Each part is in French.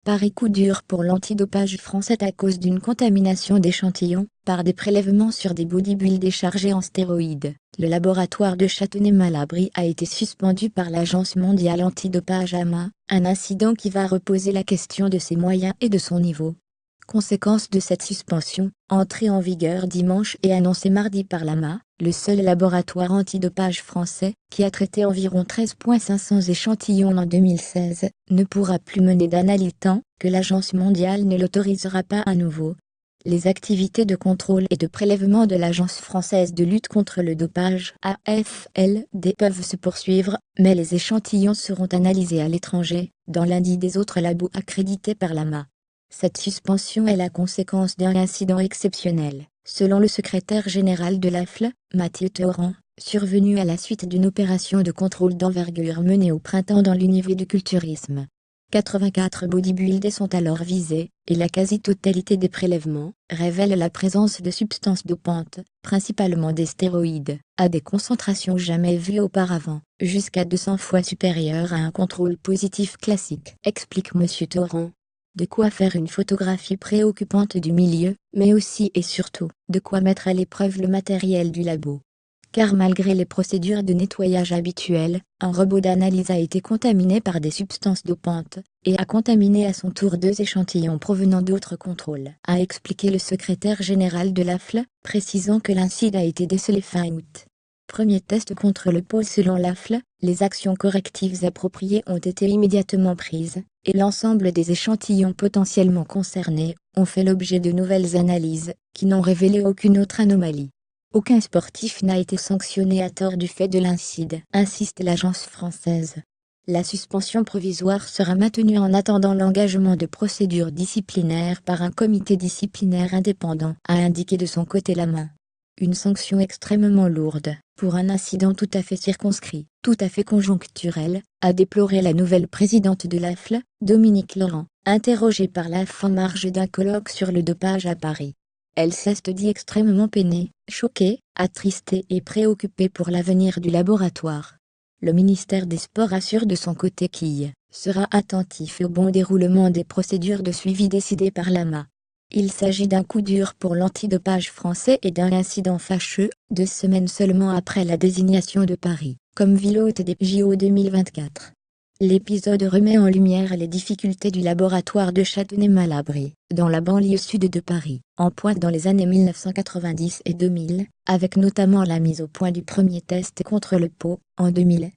Paris coup dur pour l'antidopage français à cause d'une contamination d'échantillons par des prélèvements sur des bodybuilders déchargés en stéroïdes. Le laboratoire de Châtenay-Malabry a été suspendu par l'Agence mondiale antidopage AMA, un incident qui va reposer la question de ses moyens et de son niveau. Conséquence de cette suspension, entrée en vigueur dimanche et annoncée mardi par l'AMA, le seul laboratoire antidopage français, qui a traité environ 13,500 échantillons en 2016, ne pourra plus mener d'analyse tant que l'Agence mondiale ne l'autorisera pas à nouveau. Les activités de contrôle et de prélèvement de l'Agence française de lutte contre le dopage (AFLD) peuvent se poursuivre, mais les échantillons seront analysés à l'étranger, dans l'un des autres labos accrédités par l'AMA. Cette suspension est la conséquence d'un incident exceptionnel, selon le secrétaire général de l'AFL, Mathieu Tauran, survenu à la suite d'une opération de contrôle d'envergure menée au printemps dans l'univers du culturisme. 84 bodybuilders sont alors visés, et la quasi-totalité des prélèvements révèle la présence de substances dopantes, principalement des stéroïdes, à des concentrations jamais vues auparavant, jusqu'à 200 fois supérieures à un contrôle positif classique, explique Monsieur Tauran. De quoi faire une photographie préoccupante du milieu, mais aussi et surtout, de quoi mettre à l'épreuve le matériel du labo. Car malgré les procédures de nettoyage habituelles, un robot d'analyse a été contaminé par des substances dopantes, et a contaminé à son tour 2 échantillons provenant d'autres contrôles, a expliqué le secrétaire général de l'AFL, précisant que l'incident a été décelé fin août. Premier test contre le pot selon l'AFL, les actions correctives appropriées ont été immédiatement prises, et l'ensemble des échantillons potentiellement concernés ont fait l'objet de nouvelles analyses, qui n'ont révélé aucune autre anomalie. Aucun sportif n'a été sanctionné à tort du fait de l'incident, insiste l'agence française. La suspension provisoire sera maintenue en attendant l'engagement de procédures disciplinaires par un comité disciplinaire indépendant, a indiqué de son côté l'AMA. Une sanction extrêmement lourde, pour un incident tout à fait circonscrit, tout à fait conjoncturel, a déploré la nouvelle présidente de l'AFL, Dominique Laurent, interrogée par l'AF en marge d'un colloque sur le dopage à Paris. Elle s'est dit extrêmement peinée, choquée, attristée et préoccupée pour l'avenir du laboratoire. Le ministère des Sports assure de son côté qu'il sera attentif au bon déroulement des procédures de suivi décidées par l'AMA. Il s'agit d'un coup dur pour l'antidopage français et d'un incident fâcheux, 2 semaines seulement après la désignation de Paris, comme ville hôte des JO 2024. L'épisode remet en lumière les difficultés du laboratoire de Châtenay-Malabry, dans la banlieue sud de Paris, en pointe dans les années 1990 et 2000, avec notamment la mise au point du premier test contre le pot, en 2000.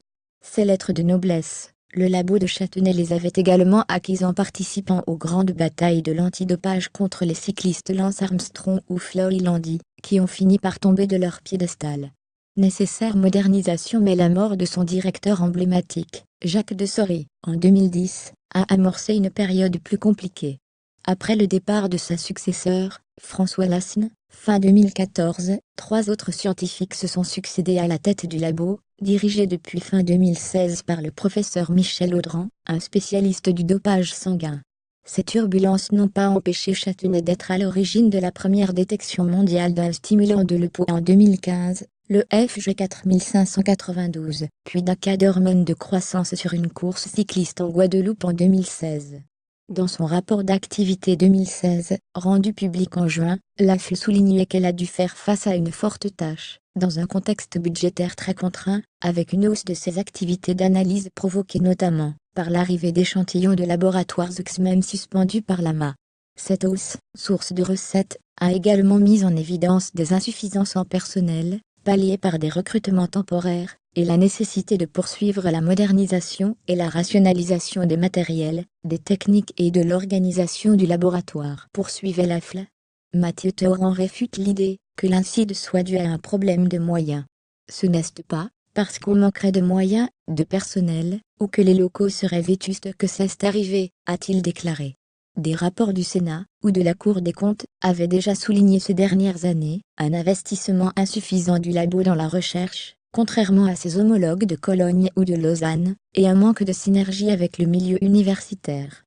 Ces lettres de noblesse, le labo de Châtenay les avait également acquises en participant aux grandes batailles de l'antidopage contre les cyclistes Lance Armstrong ou Floyd Landis, qui ont fini par tomber de leur piédestal. Nécessaire modernisation, mais la mort de son directeur emblématique, Jacques Dessoré, en 2010, a amorcé une période plus compliquée. Après le départ de sa successeur, François Lasne, fin 2014, 3 autres scientifiques se sont succédé à la tête du labo, dirigé depuis fin 2016 par le professeur Michel Audran, un spécialiste du dopage sanguin. Ces turbulences n'ont pas empêché Châtenay d'être à l'origine de la première détection mondiale d'un stimulant de l'EPO en 2015, le FG 4592, puis d'un cas d'hormones de croissance sur une course cycliste en Guadeloupe en 2016. Dans son rapport d'activité 2016, rendu public en juin, l'AFL soulignait qu'elle a dû faire face à une forte tâche, dans un contexte budgétaire très contraint, avec une hausse de ses activités d'analyse provoquée notamment par l'arrivée d'échantillons de laboratoires eux-mêmes suspendus par l'AMA. Cette hausse, source de recettes, a également mis en évidence des insuffisances en personnel, palliées par des recrutements temporaires, et la nécessité de poursuivre la modernisation et la rationalisation des matériels, des techniques et de l'organisation du laboratoire, poursuivait l'AFL. Mathieu Tauran réfute l'idée que l'incident soit dû à un problème de moyens. Ce n'est pas parce qu'on manquerait de moyens, de personnel, ou que les locaux seraient vétustes que c'est arrivé, a-t-il déclaré. Des rapports du Sénat, ou de la Cour des comptes, avaient déjà souligné ces dernières années un investissement insuffisant du labo dans la recherche, contrairement à ses homologues de Cologne ou de Lausanne, et un manque de synergie avec le milieu universitaire.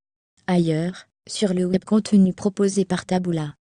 Ailleurs, sur le web contenu proposé par Taboola,